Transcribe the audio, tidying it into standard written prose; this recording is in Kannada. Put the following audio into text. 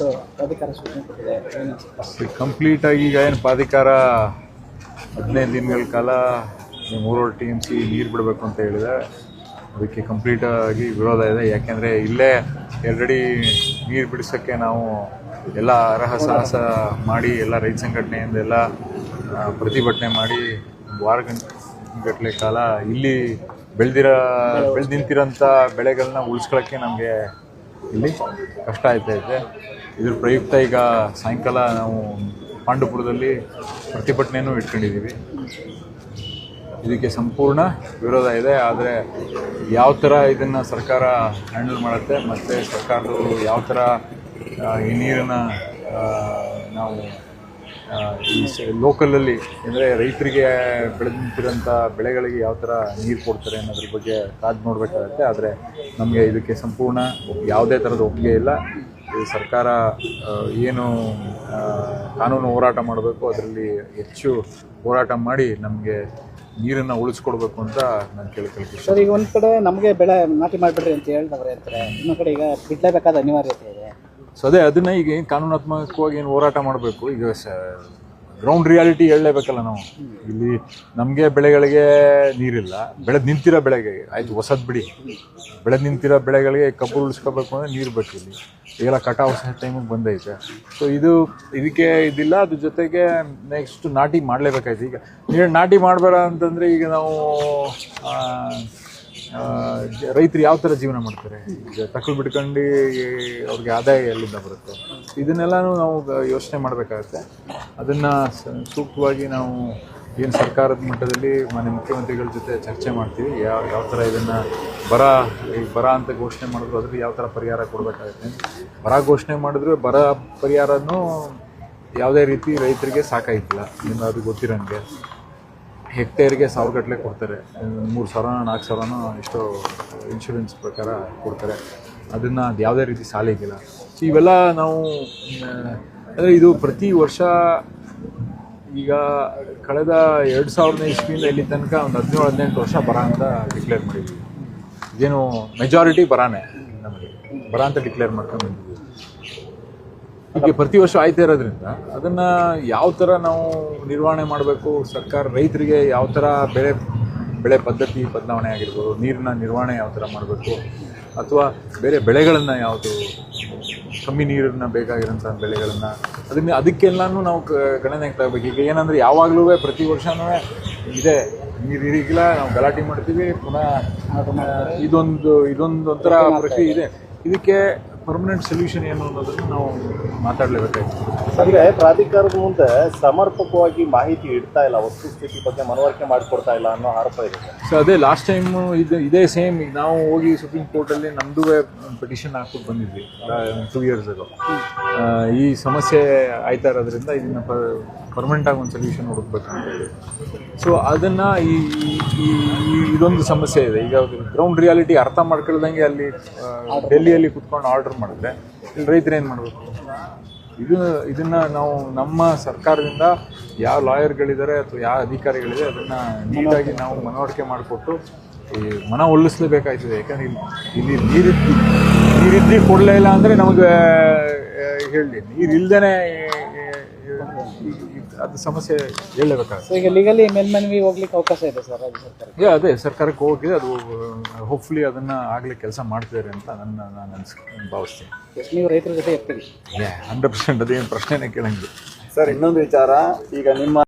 ಇವತ್ತು ಪ್ರಾಧಿಕಾರ ಸೂಚನೆ ಕೊಟ್ಟಿದೆ. ಕಂಪ್ಲೀಟ್ ಆಗಿ ಈಗ ಏನು ಪ್ರಾಧಿಕಾರ 15 ದಿನಗಳ ಕಾಲ 3 TMC ನೀರು ಬಿಡಬೇಕು ಅಂತ ಹೇಳಿದೆ. ಅದಕ್ಕೆ ಕಂಪ್ಲೀಟ್ ಆಗಿ ವಿರೋಧ ಇದೆ. ಯಾಕೆಂದರೆ ಇಲ್ಲೇ ಆಲ್ರೆಡಿ ನೀರು ಬಿಡಿಸೋಕ್ಕೆ ನಾವು ಎಲ್ಲ ಅರ್ಹ ಸಾಹಸ ಮಾಡಿ ಎಲ್ಲ ರೈತ ಸಂಘಟನೆಯಿಂದ ಎಲ್ಲ ಪ್ರತಿಭಟನೆ ಮಾಡಿ ವಾರಗಟ್ಟಲೆ ಕಾಲ ಇಲ್ಲಿ ಬೆಳೆದು ನಿಂತಿರೋಂಥ ಬೆಳೆಗಳನ್ನ ಉಳಿಸ್ಕೊಳ್ಳೋಕ್ಕೆ ನಮಗೆ ಇಲ್ಲಿ ಕಷ್ಟ ಆಗ್ತಾಯಿದೆ. ಇದ್ರ ಪ್ರಯುಕ್ತ ಈಗ ಸಾಯಂಕಾಲ ನಾವು ಪಾಂಡುಪುರದಲ್ಲಿ ಪ್ರತಿಭಟನೆಯೂ ಇಟ್ಕೊಂಡಿದ್ದೀವಿ. ಇದಕ್ಕೆ ಸಂಪೂರ್ಣ ವಿರೋಧ ಇದೆ. ಆದರೆ ಯಾವ ಥರ ಇದನ್ನು ಸರ್ಕಾರ ಹ್ಯಾಂಡಲ್ ಮಾಡುತ್ತೆ ಮತ್ತು ಸರ್ಕಾರದವರು ಯಾವ ಥರ ಈ ನೀರನ್ನು ನಾವು ಈ ಲೋಕಲಲ್ಲಿ ಅಂದರೆ ರೈತರಿಗೆ ಬೆಳೆದು ನಿಂತಿರೋಂಥ ಬೆಳೆಗಳಿಗೆ ಯಾವ ಥರ ನೀರು ಕೊಡ್ತಾರೆ ಅನ್ನೋದ್ರ ಬಗ್ಗೆ ಕಾದು ನೋಡಬೇಕಾಗತ್ತೆ. ಆದರೆ ನಮಗೆ ಇದಕ್ಕೆ ಸಂಪೂರ್ಣ ಯಾವುದೇ ಥರದ ಒಪ್ಪಿಗೆ ಇಲ್ಲ. ಈ ಸರ್ಕಾರ ಏನು ಕಾನೂನು ಹೋರಾಟ ಮಾಡಬೇಕು ಅದರಲ್ಲಿ ಹೆಚ್ಚು ಹೋರಾಟ ಮಾಡಿ ನಮಗೆ ನೀರನ್ನು ಉಳಿಸ್ಕೊಡ್ಬೇಕು ಅಂತ ನಾನು ಕೇಳ್ಕೊಳ್ತೀನಿ. ಸರ್, ಈಗ ಒಂದು ಕಡೆ ನಮಗೆ ಬೆಳೆ ನಾಟಿ ಮಾಡಿಬಿಡ್ರಿ ಅಂತ ಹೇಳಿದವ್ರು ಹೇಳ್ತಾರೆ, ಇನ್ನೊಂದು ಕಡೆ ಈಗ ಬಿಡಲೇಬೇಕಾದ ಅನಿವಾರ್ಯತೆ ಇದೆ. ಸೊ ಅದನ್ನು ಈಗ ಏನು ಕಾನೂನಾತ್ಮಕವಾಗಿ ಏನು ಹೋರಾಟ ಮಾಡಬೇಕು. ಈಗ ಗ್ರೌಂಡ್ ರಿಯಾಲಿಟಿ ಹೇಳಲೇಬೇಕಲ್ಲ ನಾವು. ಇಲ್ಲಿ ನಮಗೆ ಬೆಳೆಗಳಿಗೆ ನೀರಿಲ್ಲ, ಬೆಳೆದು ನಿಂತಿರೋ ಬೆಳೆಗೆ ಆಯಿತು ಹೊಸದು ಬಿಡಿ, ಬೆಳೆದು ನಿಂತಿರೋ ಬೆಳೆಗಳಿಗೆ ಕಬ್ಬು ಉಳಿಸ್ಕೋಬೇಕು ಅಂದರೆ ನೀರು ಬೇಕು. ಇಲ್ಲಿ ಈಗೆಲ್ಲ ಕಟಾವು ಸಹ ಟೈಮಿಗೆ ಬಂದೈತೆ. ಸೊ ಇದಕ್ಕೆ ಇದಿಲ್ಲ. ಅದ್ರ ಜೊತೆಗೆ ನೆಕ್ಸ್ಟ್ ನಾಟಿ ಮಾಡಲೇಬೇಕಾಯ್ತು. ಈಗ ನೀರು ನಾಟಿ ಮಾಡಬೇಡ ಅಂತಂದರೆ ಈಗ ನಾವು ರೈತರು ಯಾವ ಥರ ಜೀವನ ಮಾಡ್ತಾರೆ? ಈಗ ತಕ್ಕಲು ಬಿಡ್ಕೊಂಡು ಅವ್ರಿಗೆ ಆದಾಯ ಎಲ್ಲಿಂದ ಬರುತ್ತೆ? ಇದನ್ನೆಲ್ಲನೂ ನಾವು ಯೋಚನೆ ಮಾಡಬೇಕಾಗತ್ತೆ. ಅದನ್ನು ಸೂಕ್ತವಾಗಿ ನಾವು ಏನು ಸರ್ಕಾರದ ಮಟ್ಟದಲ್ಲಿ ಮಾನ್ಯ ಮುಖ್ಯಮಂತ್ರಿಗಳ ಜೊತೆ ಚರ್ಚೆ ಮಾಡ್ತೀವಿ. ಯಾವ ಥರ ಇದನ್ನು ಬರ ಅಂತ ಘೋಷಣೆ ಮಾಡಿದ್ರು ಅದ್ರಲ್ಲಿ ಯಾವ ಥರ ಪರಿಹಾರ ಕೊಡಬೇಕಾಗುತ್ತೆ. ಬರ ಘೋಷಣೆ ಮಾಡಿದ್ರು ಬರ ಪರಿಹಾರನೂ ಯಾವುದೇ ರೀತಿ ರೈತರಿಗೆ ಸಾಕಾಗಿಲ್ಲ. ಇನ್ನು ಅದು ಗೊತ್ತಿರೋಂಗೆ ಹೆಕ್ಟೇರ್ಗೆ 1000 ಗಟ್ಟಲೆ ಕೊಡ್ತಾರೆ. 3000 4000 ಎಷ್ಟೋ ಇನ್ಶೂರೆನ್ಸ್ ಪ್ರಕಾರ ಕೊಡ್ತಾರೆ. ಅದನ್ನು ಅದು ಯಾವುದೇ ರೀತಿ ಸಾಲಿಗಿಲ್ಲ. ಸೊ ಇವೆಲ್ಲ ನಾವು ಅಂದರೆ ಇದು ಪ್ರತಿ ವರ್ಷ ಈಗ ಕಳೆದ 2000 ಇಸ್ವಿಯಿಂದ ಇಲ್ಲಿ ತನಕ ಒಂದು 17-18 ವರ್ಷ ಬರ ಅಂತ ಡಿಕ್ಲೇರ್ ಮಾಡಿದ್ದೀವಿ. ಇದೇನು ಮೆಜಾರಿಟಿ ಬರಾನೇ, ನಮಗೆ ಬರ ಅಂತ ಡಿಕ್ಲೇರ್ ಮಾಡ್ಕೊಂಡು ಬಂದಿದ್ದೀವಿ. ಹೀಗೆ ಪ್ರತಿ ವರ್ಷ ಆಯ್ತಾ ಇರೋದ್ರಿಂದ ಅದನ್ನು ಯಾವ ಥರ ನಾವು ನಿರ್ವಹಣೆ ಮಾಡಬೇಕು, ಸರ್ಕಾರ ರೈತರಿಗೆ ಯಾವ ಥರ ಬೆಳೆ ಪದ್ಧತಿ ಬದಲಾವಣೆ ಆಗಿರ್ಬೋದು, ನೀರಿನ ನಿರ್ವಹಣೆ ಯಾವ ಥರ ಮಾಡಬೇಕು, ಅಥವಾ ಬೇರೆ ಬೆಳೆಗಳನ್ನು ಯಾವುದು ಕಮ್ಮಿ ನೀರನ್ನು ಬೇಕಾಗಿರೋಂಥ ಬೆಳೆಗಳನ್ನು ಅದಕ್ಕೆಲ್ಲನೂ ನಾವು ಗಣನೆಗೆ ತಗೋಬೇಕು. ಈಗ ಏನಂದರೆ ಯಾವಾಗಲೂ ಪ್ರತಿ ವರ್ಷವೂ ಇದೆ ನೀರು ಇರಿಗಿಲ್ಲ, ನಾವು ಗಲಾಟೆ ಮಾಡ್ತೀವಿ, ಪುನಃ ಇದೊಂದು ಒಂಥರ ಪ್ರಕ್ರಿಯೆ ಇದೆ. ಇದಕ್ಕೆ ಪರ್ಮನೆಂಟ್ ಸೊಲ್ಯೂಷನ್ ಏನು ಅನ್ನೋದನ್ನು ನಾವು ಮಾತಾಡಲೇಬೇಕಾಯ್ತು. ಅಂದರೆ ಪ್ರಾಧಿಕಾರದ ಮುಂದೆ ಸಮರ್ಪಕವಾಗಿ ಮಾಹಿತಿ ಇಡ್ತಾ ಇಲ್ಲ, ವಸ್ತುಸ್ಥಿತಿ ಬಗ್ಗೆ ಮನವರಿಕೆ ಮಾಡಿಕೊಡ್ತಾ ಇಲ್ಲ ಅನ್ನೋ ಆರೋಪ ಇದೆ. ಸೊ ಅದೇ ಲಾಸ್ಟ್ ಟೈಮು ಇದೇ ಸೇಮ್. ಈಗ ನಾವು ಹೋಗಿ ಸುಪ್ರೀಂ ಕೋರ್ಟಲ್ಲಿ ನಮ್ಮದು ಪಿಟಿಷನ್ ಹಾಕ್ಬಿಟ್ಟು ಬಂದಿದ್ವಿ 2 years ago. ಈ ಸಮಸ್ಯೆ ಆಯ್ತಾ ಇರೋದ್ರಿಂದ ಇದನ್ನು ಪರ್ಮನೆಂಟಾಗಿ ಒಂದು ಸೊಲ್ಯೂಷನ್ ಹುಡುಕ್ಬೇಕು ಅಂತ ಹೇಳಿ. ಸೊ ಅದನ್ನು ಇದೊಂದು ಸಮಸ್ಯೆ ಇದೆ. ಈಗ ಗ್ರೌಂಡ್ ರಿಯಾಲಿಟಿ ಅರ್ಥ ಮಾಡ್ಕೊಳ್ದಂಗೆ ಅಲ್ಲಿ ಡೆಲ್ಲಿಯಲ್ಲಿ ಕುತ್ಕೊಂಡು ಆರ್ಡರ್ ಮಾಡಿದ್ರೆ ಇಲ್ಲಿ ರೈತರು ಏನು ಮಾಡಬೇಕು? ಇದನ್ನು ನಾವು ನಮ್ಮ ಸರ್ಕಾರದಿಂದ ಯಾವ ಲಾಯರ್ಗಳಿದ್ದಾರೆ ಅಥವಾ ಯಾವ ಅಧಿಕಾರಿಗಳಿದೆ ಅದನ್ನು ನೀಟಾಗಿ ನಾವು ಮನವರಿಕೆ ಮಾಡಿಕೊಟ್ಟು ಈ ಒಲಿಸಲೇಬೇಕಾಗ್ತದೆ. ಯಾಕಂದರೆ ಇಲ್ಲಿ ನೀರಿದ್ದು ಕೊಡಲೇ ಇಲ್ಲ ಅಂದರೆ ನಮಗೆ ಹೇಳಿ, ನೀರು ಇಲ್ಲದೇ ಅದು ಸಮಸ್ಯೆ ಹೇಳಲೇಬೇಕಾಗುತ್ತೆ. ಈಗ ಲೀಗಲಿ ಮೇಲ್ಮನವಿ ಹೋಗ್ಲಿಕ್ಕೆ ಅವಕಾಶ ಇದೆ ಸರ್ ರಾಜ್ಯ ಸರ್ಕಾರ? ಅದೇ ಸರ್ಕಾರಕ್ಕೆ ಹೋಗಿದೆ. ಅದು ಹೋಪ್ಫುಲಿ ಅದನ್ನು ಆಗ್ಲಿಕ್ಕೆ ಕೆಲಸ ಮಾಡ್ತಿದ್ದಾರೆ ಅಂತ ನಾನು ಭಾವಿಸ್ತೀನಿ. ನೀವು ರೈತರ ಜೊತೆ ಇರ್ತೀರಿ? 100%. ಅದೇನು ಪ್ರಶ್ನೆನೇ ಕೇಳಂಗಿಲ್ಲ ಸರ್. ಇನ್ನೊಂದು ವಿಚಾರ, ಈಗ ನಿಮ್ಮ